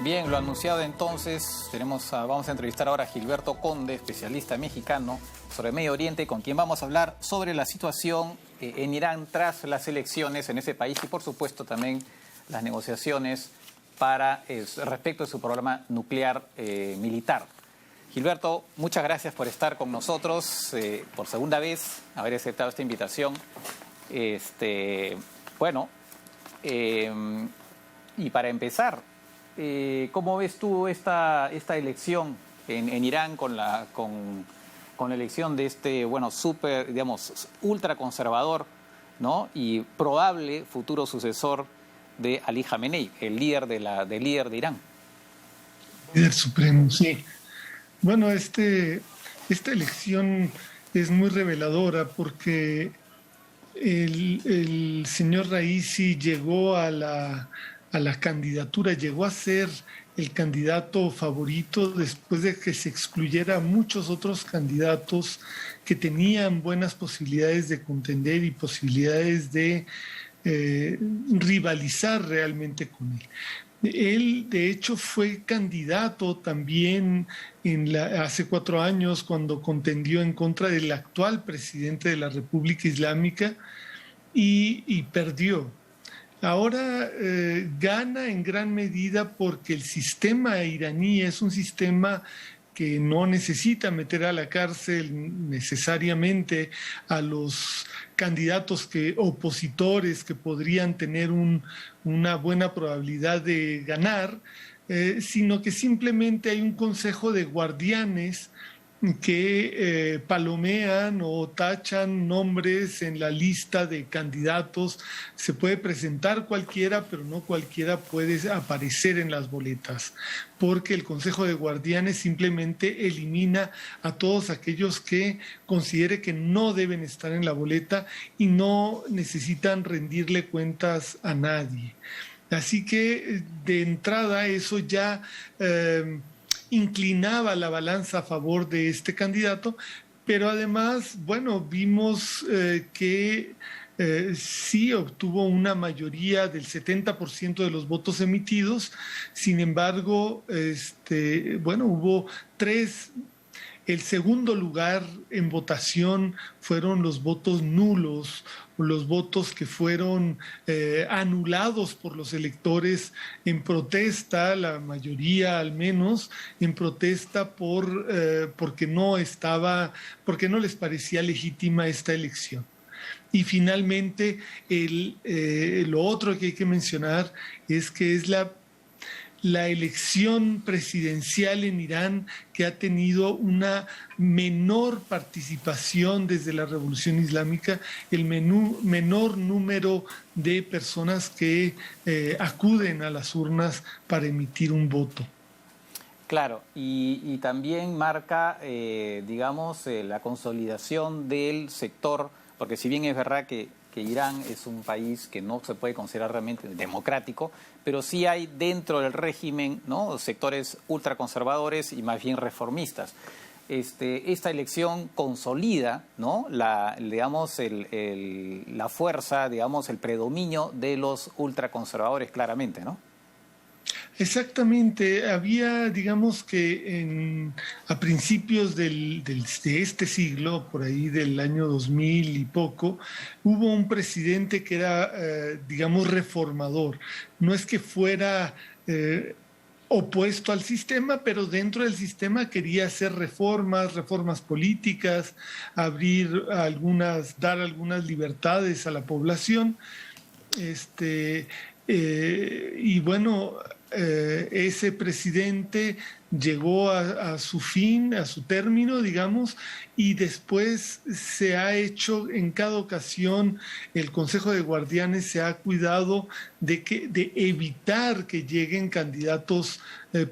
Bien, lo anunciado entonces, vamos a entrevistar ahora a Gilberto Conde, especialista mexicano sobre Medio Oriente, con quien vamos a hablar sobre la situación en Irán tras las elecciones en ese país y por supuesto también las negociaciones respecto de su programa nuclear militar. Gilberto, muchas gracias por estar con nosotros por segunda vez, haber aceptado esta invitación. Y para empezar, ¿cómo ves tú esta elección en Irán con la elección de este, ultraconservador, ¿no? Y probable futuro sucesor de Ali Khamenei, el líder de Irán? Líder supremo, sí. Bueno, esta elección es muy reveladora porque el señor Raisi llegó a la candidatura, llegó a ser el candidato favorito después de que se excluyera a muchos otros candidatos que tenían buenas posibilidades de contender y posibilidades de rivalizar realmente con él. Él, de hecho, fue candidato también hace 4 años cuando contendió en contra del actual presidente de la República Islámica y perdió. Ahora gana en gran medida porque el sistema iraní es un sistema que no necesita meter a la cárcel necesariamente a los candidatos opositores que podrían tener una buena probabilidad de ganar, sino que simplemente hay un consejo de guardianes que palomean o tachan nombres en la lista de candidatos. Se puede presentar cualquiera, pero no cualquiera puede aparecer en las boletas, porque el Consejo de Guardianes simplemente elimina a todos aquellos que considere que no deben estar en la boleta y no necesitan rendirle cuentas a nadie. Así que de entrada eso ya inclinaba la balanza a favor de este candidato, pero además, vimos que sí obtuvo una mayoría del 70% de los votos emitidos. Sin embargo, hubo 3. El segundo lugar en votación fueron los votos nulos, los votos que fueron anulados por los electores en protesta, la mayoría al menos, en protesta porque no les parecía legítima esta elección. Y finalmente, lo otro que hay que mencionar es que es la elección presidencial en Irán que ha tenido una menor participación desde la Revolución Islámica, el menor número de personas que acuden a las urnas para emitir un voto. Claro, y también marca, la consolidación del sector, porque si bien es verdad que Irán es un país que no se puede considerar realmente democrático, pero sí hay dentro del régimen, ¿no?, sectores ultraconservadores y más bien reformistas. Esta elección consolida, ¿no?, la fuerza, el predominio de los ultraconservadores claramente, ¿no? Exactamente, había, a principios de este siglo, por ahí del año 2000 y poco, hubo un presidente que era, reformador. No es que fuera opuesto al sistema, pero dentro del sistema quería hacer reformas políticas, dar algunas libertades a la población. Ese presidente llegó a su fin, a su término, y después se ha hecho, en cada ocasión, el Consejo de Guardianes se ha cuidado de evitar que lleguen candidatos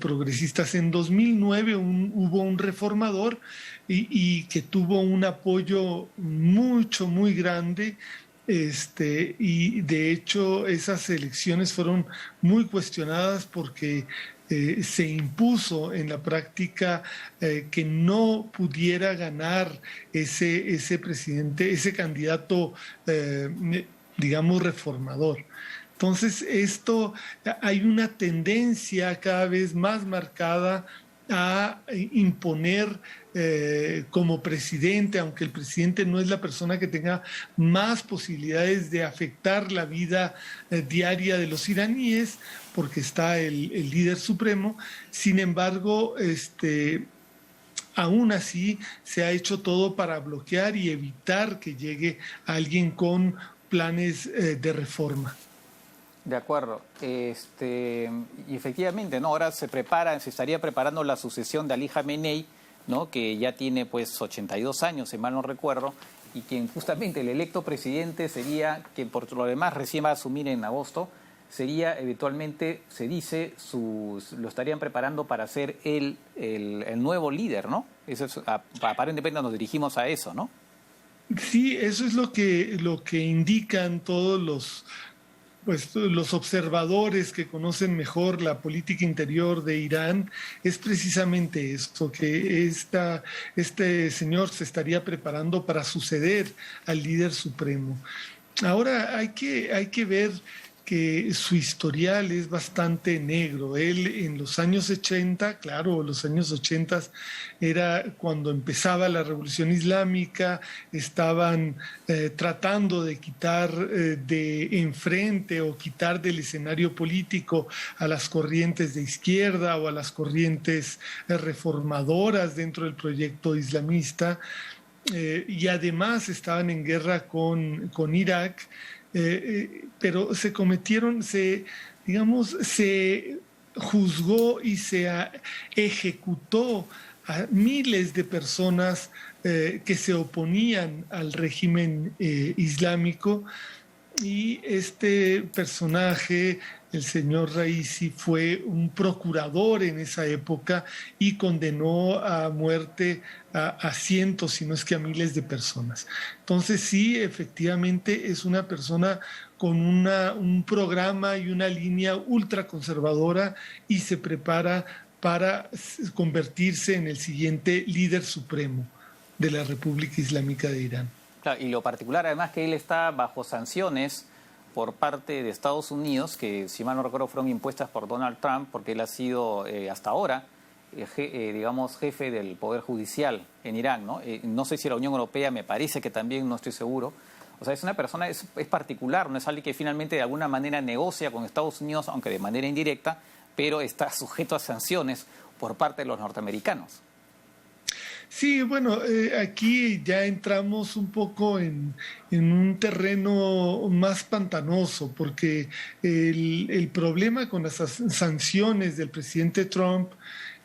progresistas. En 2009 hubo un reformador y que tuvo un apoyo muy grande. Y de hecho esas elecciones fueron muy cuestionadas porque se impuso en la práctica que no pudiera ganar ese presidente, ese candidato, reformador. Entonces, hay una tendencia cada vez más marcada a imponer como presidente, aunque el presidente no es la persona que tenga más posibilidades de afectar la vida diaria de los iraníes, porque está el líder supremo. Sin embargo, aún así se ha hecho todo para bloquear y evitar que llegue alguien con planes de reforma. De acuerdo. Y efectivamente, ¿no? Ahora se estaría preparando la sucesión de Ali Jamenei, ¿no? Que ya tiene pues 82 años, si mal no recuerdo, y quien justamente el electo presidente sería, que por lo demás recién va a asumir en agosto, sería eventualmente, se dice, lo estarían preparando para ser el nuevo líder, ¿no? Eso es, aparentemente nos dirigimos a eso, ¿no? Sí, eso es lo que indican todos los observadores que conocen mejor la política interior de Irán, es precisamente esto, que este señor se estaría preparando para suceder al líder supremo. Ahora hay que ver que su historial es bastante negro. Él en los años 80, claro, los años 80 era cuando empezaba la Revolución Islámica, estaban tratando de quitar de enfrente o quitar del escenario político a las corrientes de izquierda o a las corrientes reformadoras dentro del proyecto islamista. Y además estaban en guerra con Irak, pero se juzgó y se ejecutó a miles de personas que se oponían al régimen islámico. Y este personaje, el señor Raisi, fue un procurador en esa época y condenó a muerte a cientos, si no es que a miles de personas. Entonces sí, efectivamente es una persona con un programa y una línea ultraconservadora y se prepara para convertirse en el siguiente líder supremo de la República Islámica de Irán. Claro, y lo particular además que él está bajo sanciones por parte de Estados Unidos, que si mal no recuerdo fueron impuestas por Donald Trump, porque él ha sido hasta ahora, digamos, jefe del Poder Judicial en Irán, ¿no? No sé si la Unión Europea, me parece que también, no estoy seguro. O sea, es una persona, es particular, no es alguien que finalmente de alguna manera negocia con Estados Unidos, aunque de manera indirecta, pero está sujeto a sanciones por parte de los norteamericanos. Sí, bueno, aquí ya entramos un poco en un terreno más pantanoso, porque el problema con las sanciones del presidente Trump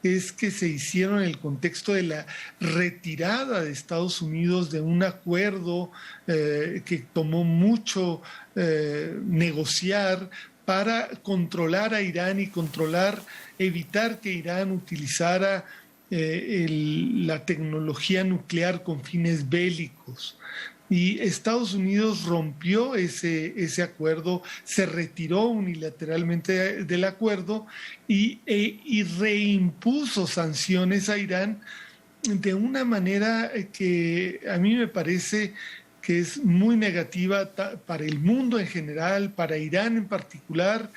es que se hicieron en el contexto de la retirada de Estados Unidos de un acuerdo que tomó mucho negociar para controlar a Irán y evitar que Irán utilizara la tecnología nuclear con fines bélicos. Y Estados Unidos rompió ese acuerdo, se retiró unilateralmente del acuerdo y reimpuso sanciones a Irán de una manera que a mí me parece que es muy negativa para el mundo en general, para Irán en particular,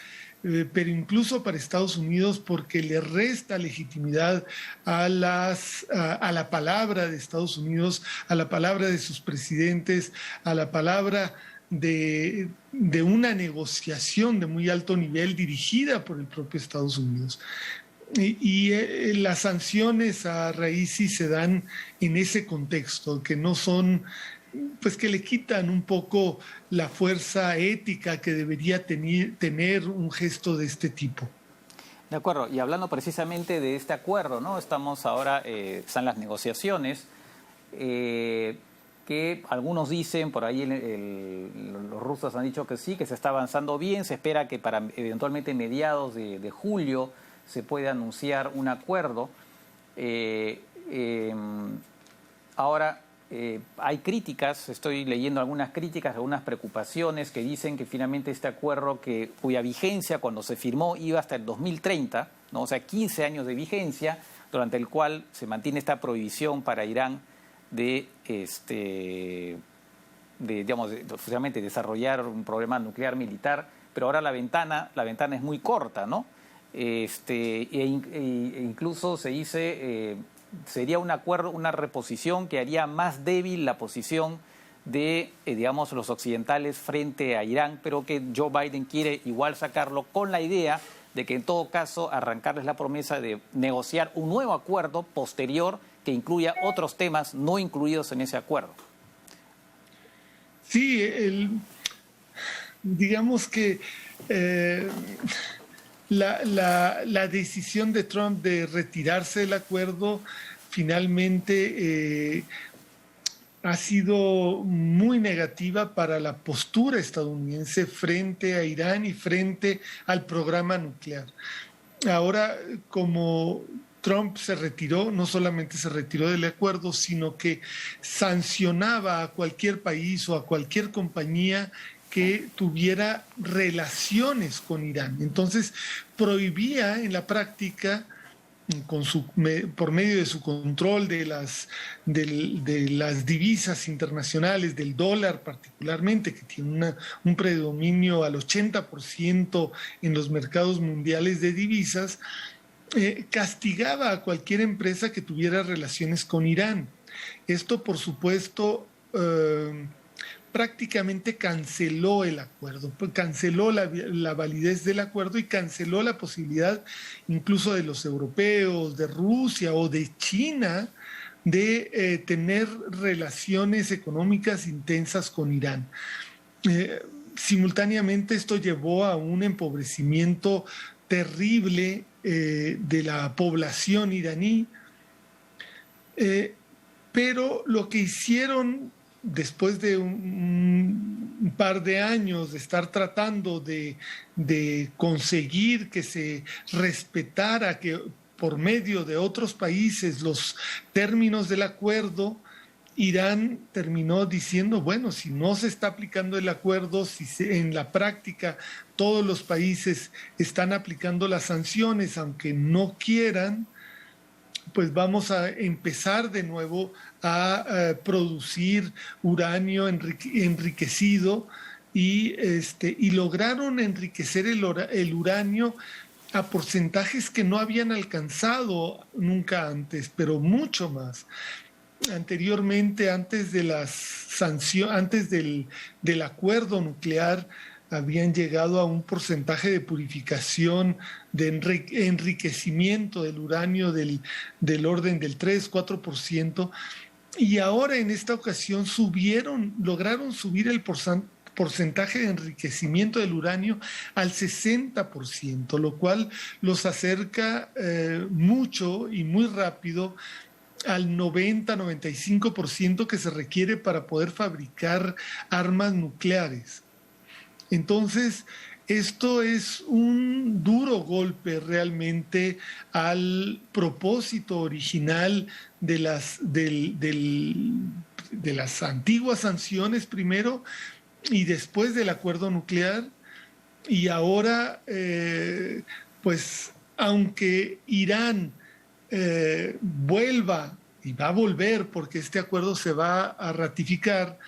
pero incluso para Estados Unidos, porque le resta legitimidad a la palabra de Estados Unidos, a la palabra de sus presidentes, a la palabra de una negociación de muy alto nivel dirigida por el propio Estados Unidos. Las sanciones a Raisi se dan en ese contexto, que no son, pues que le quitan un poco la fuerza ética que debería tener un gesto de este tipo. De acuerdo, y hablando precisamente de este acuerdo, ¿no? Estamos ahora, están las negociaciones, que algunos dicen, por ahí los rusos han dicho que sí, que se está avanzando bien, se espera que para eventualmente mediados de julio se pueda anunciar un acuerdo. Ahora, hay críticas, estoy leyendo algunas críticas, algunas preocupaciones que dicen que finalmente este acuerdo, cuya vigencia cuando se firmó iba hasta el 2030, ¿no? O sea, 15 años de vigencia, durante el cual se mantiene esta prohibición para Irán digamos, oficialmente desarrollar un programa nuclear militar, pero ahora la ventana es muy corta, ¿no? Incluso se dice, sería un acuerdo, una reposición que haría más débil la posición de, digamos, los occidentales frente a Irán, pero que Joe Biden quiere igual sacarlo con la idea de que en todo caso arrancarles la promesa de negociar un nuevo acuerdo posterior que incluya otros temas no incluidos en ese acuerdo. Sí, digamos que la decisión de Trump de retirarse del acuerdo finalmente ha sido muy negativa para la postura estadounidense frente a Irán y frente al programa nuclear. Ahora, como Trump se retiró, no solamente se retiró del acuerdo, sino que sancionaba a cualquier país o a cualquier compañía que tuviera relaciones con Irán. Entonces, prohibía en la práctica, por medio de su control de las divisas internacionales, del dólar particularmente, que tiene un predominio al 80% en los mercados mundiales de divisas, castigaba a cualquier empresa que tuviera relaciones con Irán. Esto, por supuesto, prácticamente canceló el acuerdo, canceló la validez del acuerdo y canceló la posibilidad incluso de los europeos, de Rusia o de China de tener relaciones económicas intensas con Irán. Simultáneamente esto llevó a un empobrecimiento terrible de la población iraní, pero lo que hicieron después de un par de años de estar tratando de conseguir que se respetara que por medio de otros países los términos del acuerdo, Irán terminó diciendo, bueno, si no se está aplicando el acuerdo, en la práctica todos los países están aplicando las sanciones, aunque no quieran, pues vamos a empezar de nuevo a producir uranio enriquecido y lograron enriquecer el uranio a porcentajes que no habían alcanzado nunca antes, pero mucho más. Anteriormente, antes de las sanciones, antes del acuerdo nuclear, habían llegado a un porcentaje de purificación, de enriquecimiento del uranio del orden del 3-4%, y ahora en esta ocasión lograron subir el porcentaje de enriquecimiento del uranio al 60%, lo cual los acerca mucho y muy rápido al 90-95% que se requiere para poder fabricar armas nucleares. Entonces, esto es un duro golpe realmente al propósito original de las antiguas sanciones primero y después del acuerdo nuclear. Y ahora, pues, aunque Irán vuelva, y va a volver porque este acuerdo se va a ratificar,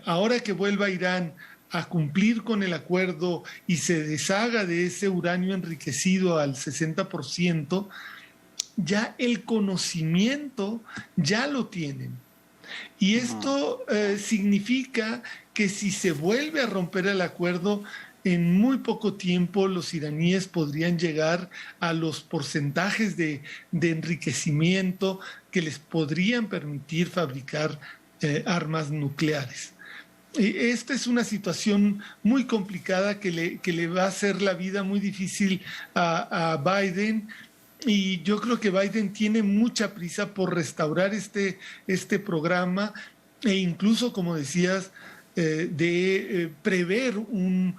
ahora que vuelva Irán a cumplir con el acuerdo y se deshaga de ese uranio enriquecido al 60%, ya el conocimiento ya lo tienen. Y esto significa que si se vuelve a romper el acuerdo, en muy poco tiempo los iraníes podrían llegar a los porcentajes de enriquecimiento que les podrían permitir fabricar armas nucleares. Esta es una situación muy complicada que le va a hacer la vida muy difícil a Biden, y yo creo que Biden tiene mucha prisa por restaurar este programa e incluso, como decías, de prever un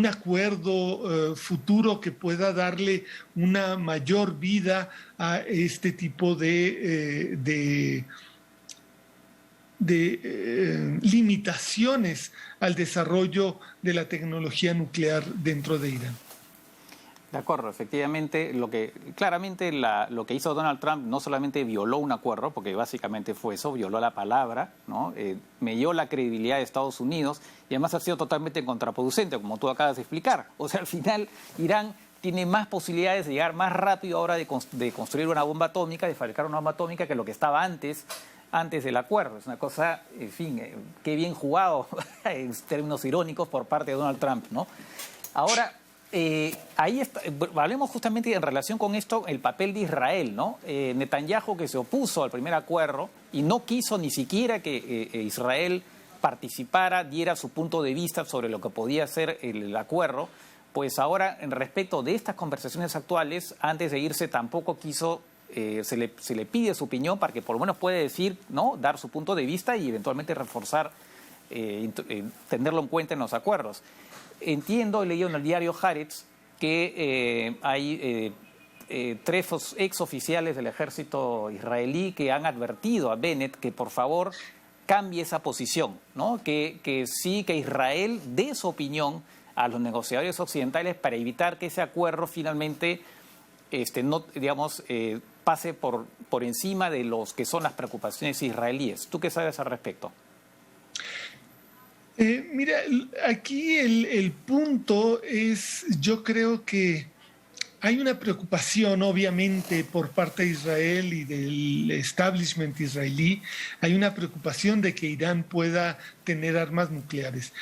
acuerdo futuro que pueda darle una mayor vida a este tipo de limitaciones al desarrollo de la tecnología nuclear dentro de Irán. De acuerdo, efectivamente, claramente lo que hizo Donald Trump no solamente violó un acuerdo, porque básicamente fue eso, violó la palabra, ¿no? Melló la credibilidad de Estados Unidos y además ha sido totalmente contraproducente, como tú acabas de explicar. O sea, al final Irán tiene más posibilidades de llegar más rápido ahora de construir una bomba atómica, de fabricar una bomba atómica que lo que estaba antes del acuerdo. Es una cosa, en fin, qué bien jugado en términos irónicos por parte de Donald Trump, ¿no? Ahora, ahí está, hablemos justamente en relación con esto, el papel de Israel, ¿no? Netanyahu, que se opuso al primer acuerdo y no quiso ni siquiera que Israel participara, diera su punto de vista sobre lo que podía ser el acuerdo, pues ahora, en respecto de estas conversaciones actuales, antes de irse tampoco quiso, se le pide su opinión para que por lo menos pueda decir, ¿no?, dar su punto de vista y eventualmente reforzar, tenerlo en cuenta en los acuerdos. Entiendo, he leído en el diario Haaretz que hay 3 exoficiales del ejército israelí que han advertido a Bennett que por favor cambie esa posición, ¿no? Que sí, que Israel dé su opinión a los negociadores occidentales para evitar que ese acuerdo finalmente no, digamos, pase por encima de los que son las preocupaciones israelíes. ¿Tú qué sabes al respecto? Mira, aquí el punto es, yo creo que hay una preocupación, obviamente, por parte de Israel y del establishment israelí. Hay una preocupación de que Irán pueda tener armas nucleares.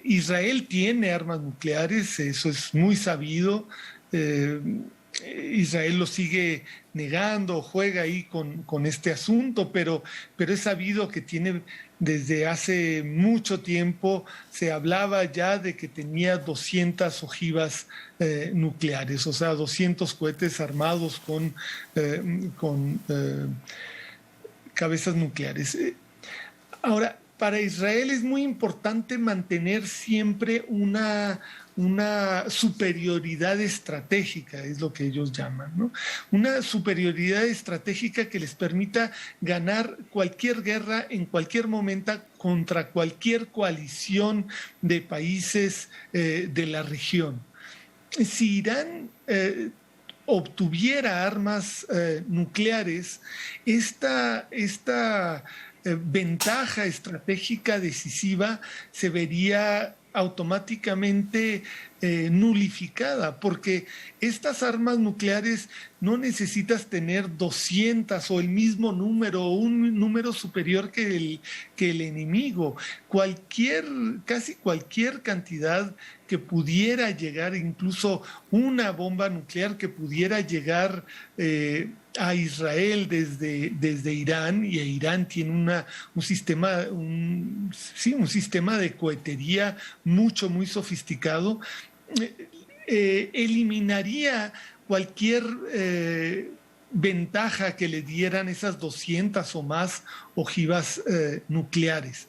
Israel tiene armas nucleares, eso es muy sabido. Israel lo sigue negando, juega ahí con este asunto, pero es sabido que tiene, desde hace mucho tiempo se hablaba ya de que tenía 200 ojivas nucleares, o sea, 200 cohetes armados con cabezas nucleares. Ahora, para Israel es muy importante mantener siempre una superioridad estratégica, es lo que ellos llaman, ¿no? Una superioridad estratégica que les permita ganar cualquier guerra en cualquier momento contra cualquier coalición de países de la región. Si Irán obtuviera armas nucleares, esta ventaja estratégica decisiva se vería automáticamente nulificada, porque estas armas nucleares no necesitas tener 200 o el mismo número o un número superior que el enemigo. Casi cualquier cantidad que pudiera llegar, incluso una bomba nuclear que pudiera llegar a Israel desde Irán, y Irán tiene un sistema de cohetería muy sofisticado, eliminaría cualquier ventaja que le dieran esas 200 o más ojivas nucleares,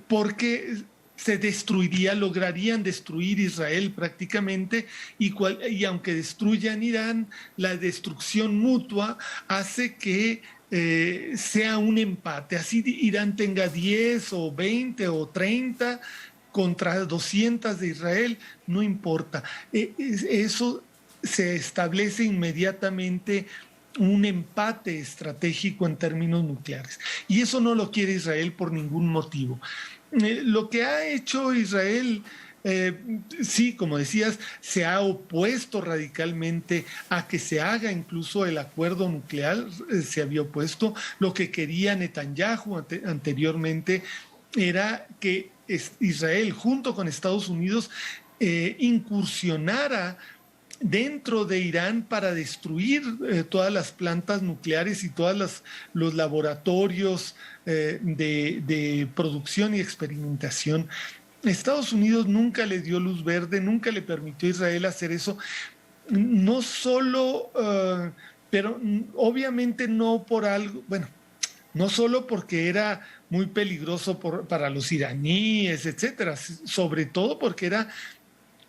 porque lograrían destruir Israel prácticamente, y aunque destruyan Irán, la destrucción mutua hace que sea un empate. Así Irán tenga 10 o 20 o 30 contra 200 de Israel, no importa. Eso se establece inmediatamente un empate estratégico en términos nucleares. Y eso no lo quiere Israel por ningún motivo. Lo que ha hecho Israel, sí, como decías, se ha opuesto radicalmente a que se haga incluso el acuerdo nuclear, se había opuesto. Lo que quería Netanyahu anteriormente era que Israel, junto con Estados Unidos, incursionara dentro de Irán para destruir todas las plantas nucleares y todos los laboratorios de producción y experimentación. Estados Unidos nunca le dio luz verde, nunca le permitió a Israel hacer eso, no solo, pero obviamente no por algo, bueno, no solo porque era muy peligroso para los iraníes, etcétera, sobre todo porque era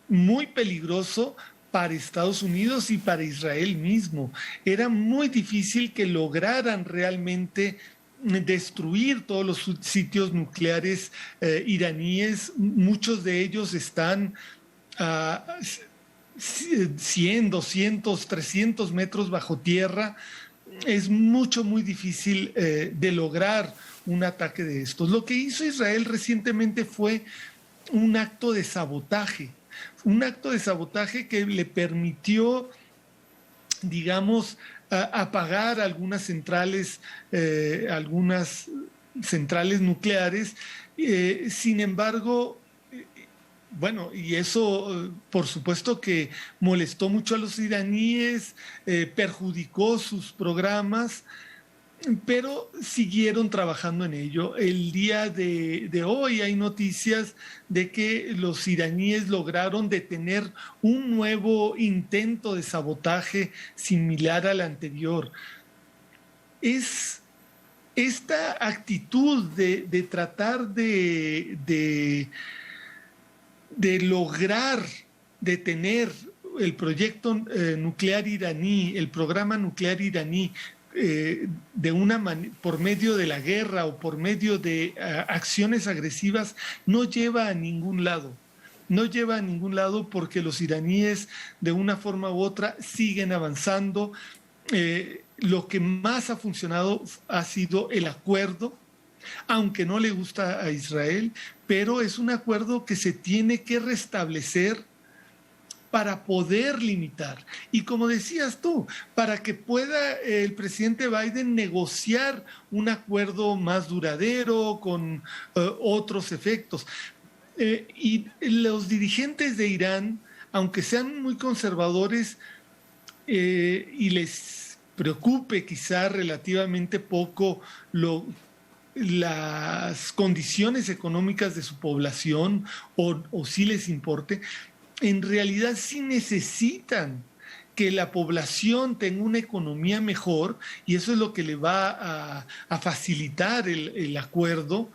muy peligroso para Estados Unidos y para Israel mismo. Era muy difícil que lograran realmente destruir todos los sitios nucleares iraníes. Muchos de ellos están 100, 200, 300 metros bajo tierra, es muy difícil de lograr un ataque de estos. Lo que hizo Israel recientemente fue un acto de sabotaje que le permitió, digamos, apagar algunas centrales nucleares. Sin embargo, bueno, y eso por supuesto que molestó mucho a los iraníes, perjudicó sus programas, pero siguieron trabajando en ello. El día de hoy hay noticias de que los iraníes lograron detener un nuevo intento de sabotaje similar al anterior. Es esta actitud de tratar de lograr detener el proyecto nuclear iraní, el programa nuclear iraní, por medio de la guerra o por medio de acciones agresivas, no lleva a ningún lado. No lleva a ningún lado porque los iraníes, de una forma u otra, siguen avanzando. Lo que más ha funcionado ha sido el acuerdo, aunque no le gusta a Israel, pero es un acuerdo que se tiene que restablecer para poder limitar. Y como decías tú, para que pueda el presidente Biden negociar un acuerdo más duradero con otros efectos. Y los dirigentes de Irán, aunque sean muy conservadores y les preocupe quizá relativamente poco las condiciones económicas de su población o si les importe, en realidad sí necesitan que la población tenga una economía mejor, y eso es lo que le va a facilitar el acuerdo,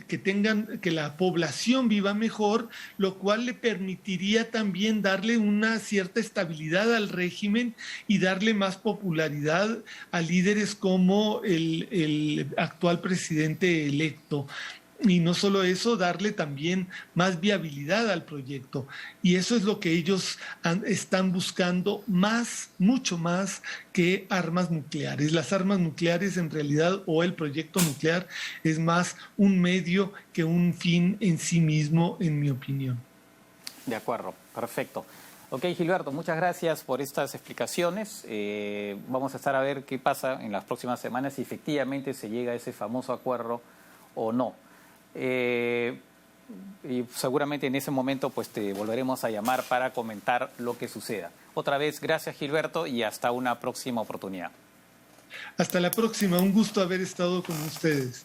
que la población viva mejor, lo cual le permitiría también darle una cierta estabilidad al régimen y darle más popularidad a líderes como el actual presidente electo. Y no solo eso, darle también más viabilidad al proyecto. Y eso es lo que ellos están buscando mucho más que armas nucleares. Las armas nucleares en realidad, o el proyecto nuclear, es más un medio que un fin en sí mismo, en mi opinión. De acuerdo, perfecto. Ok, Gilberto, muchas gracias por estas explicaciones. Vamos a estar a ver qué pasa en las próximas semanas, si efectivamente se llega a ese famoso acuerdo o no. Y seguramente en ese momento pues te volveremos a llamar para comentar lo que suceda. Otra vez, gracias Gilberto, y hasta una próxima oportunidad. Hasta la próxima, un gusto haber estado con ustedes.